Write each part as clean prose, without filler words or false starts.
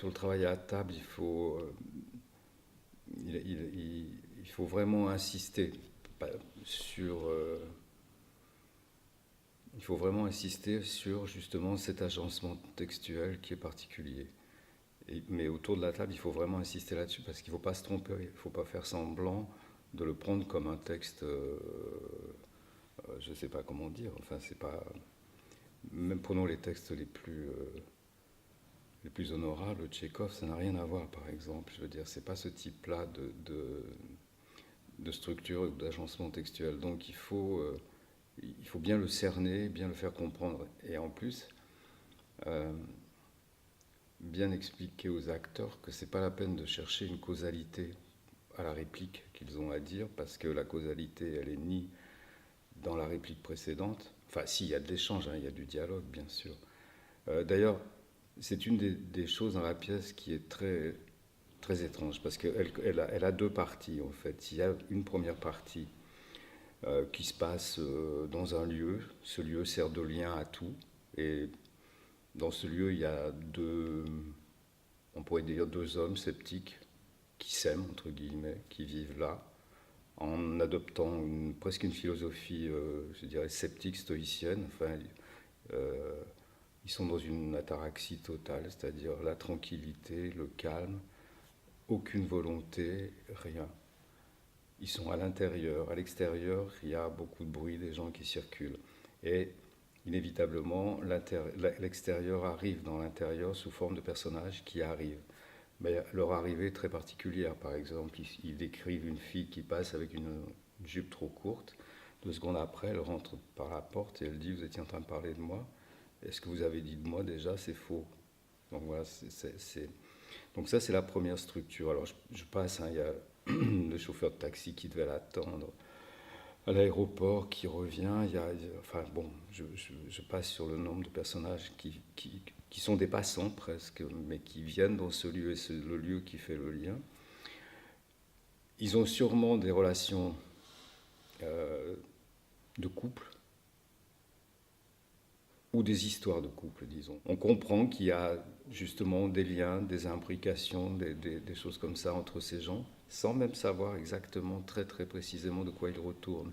sur le travail à table, il faut vraiment insister sur, il faut vraiment insister sur justement cet agencement textuel qui est particulier. Mais autour de la table, il faut vraiment insister là-dessus parce qu'il ne faut pas se tromper, il ne faut pas faire semblant de le prendre comme un texte, je ne sais pas comment dire, enfin c'est pas, même prenons les textes les plus honorables, Tchekhov, ça n'a rien à voir par exemple, je veux dire, c'est pas ce type-là de structure, d'agencement textuel, donc il faut bien le cerner, bien le faire comprendre, et en plus, euh, bien expliquer aux acteurs que c'est pas la peine de chercher une causalité à la réplique qu'ils ont à dire, parce que la causalité, elle est ni dans la réplique précédente, enfin si, il y a de l'échange, hein, il y a du dialogue, bien sûr. D'ailleurs, c'est une des choses dans la pièce qui est très, très étrange, parce qu'elle a deux parties, en fait. Il y a une première partie qui se passe dans un lieu. Ce lieu sert de lien à tout, et dans ce lieu, il y a on pourrait dire deux hommes sceptiques qui s'aiment, entre guillemets, qui vivent là, en adoptant presque une philosophie, je dirais, sceptique, stoïcienne. Enfin, euh, ils sont dans une ataraxie totale, c'est-à-dire la tranquillité, le calme, aucune volonté, rien. Ils sont à l'intérieur. À l'extérieur, il y a beaucoup de bruit, des gens qui circulent. Et inévitablement, l'extérieur arrive dans l'intérieur sous forme de personnages qui arrivent. Mais leur arrivée est très particulière. Par exemple, ils décrivent une fille qui passe avec une jupe trop courte. 2 secondes après, elle rentre par la porte et elle dit: vous étiez en train de parler de moi. Et ce que vous avez dit de moi, déjà, c'est faux. Donc voilà, donc ça, c'est la première structure. Alors je passe, hein, il y a le chauffeur de taxi qui devait l'attendre à l'aéroport qui revient. Enfin bon, je passe sur le nombre de personnages qui sont des passants presque, mais qui viennent dans ce lieu, et c'est le lieu qui fait le lien. Ils ont sûrement des relations euh, de couple, ou des histoires de couple, disons. On comprend qu'il y a justement des liens, des imbrications, des choses comme ça entre ces gens, sans même savoir exactement très très précisément de quoi ils retournent.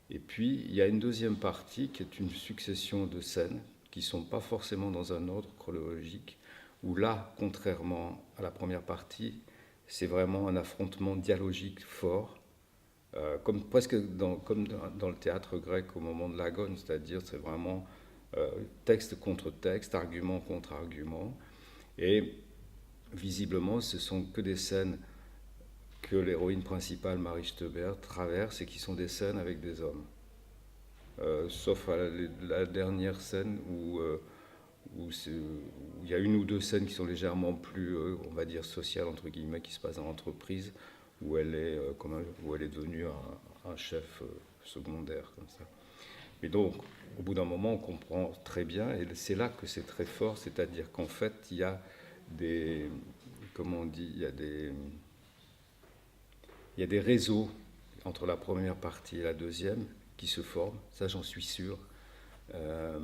Et puis, il y a une deuxième partie qui est une succession de scènes qui ne sont pas forcément dans un ordre chronologique, où là, contrairement à la première partie, c'est vraiment un affrontement dialogique fort, comme presque comme dans le théâtre grec au moment de l'agone, c'est-à-dire c'est vraiment texte contre texte, argument contre argument, et visiblement ce sont que des scènes que l'héroïne principale, Marie Steuber, traverse et qui sont des scènes avec des hommes. Sauf à la dernière scène où il y a une ou deux scènes qui sont légèrement plus, on va dire, sociales, entre guillemets, qui se passent dans l'entreprise, où où elle est devenue un chef secondaire, comme ça. Mais donc, au bout d'un moment, on comprend très bien, et c'est là que c'est très fort, c'est-à-dire qu'en fait, il y a des, comment on dit, il y a des réseaux entre la première partie et la deuxième qui se forment, ça j'en suis sûr. Euh,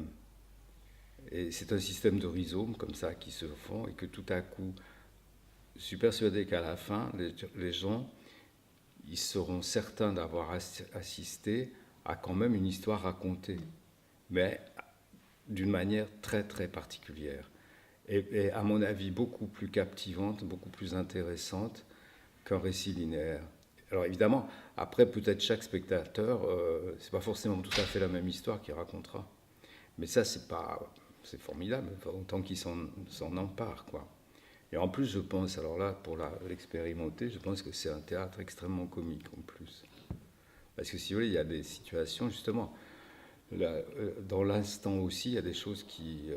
et c'est un système de rhizomes comme ça qui se font, et que tout à coup, je suis persuadé qu'à la fin, les gens, ils seront certains d'avoir assisté à quand même une histoire racontée, mais d'une manière très très particulière. Et à mon avis beaucoup plus captivante, beaucoup plus intéressante qu'un récit linéaire. Alors évidemment, après peut-être chaque spectateur, c'est pas forcément tout à fait la même histoire qu'il racontera. Mais ça c'est formidable, autant qu'il s'en empare, quoi. Et en plus, je pense, alors là, pour l'expérimenter, je pense que c'est un théâtre extrêmement comique en plus. Parce que si vous voulez, il y a des situations, justement, là, dans l'instant aussi, il y a des choses qui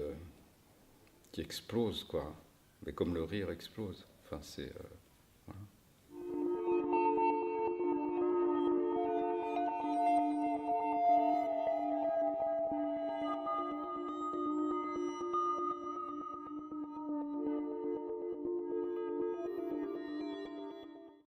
explosent, quoi. Mais comme le rire explose. Enfin,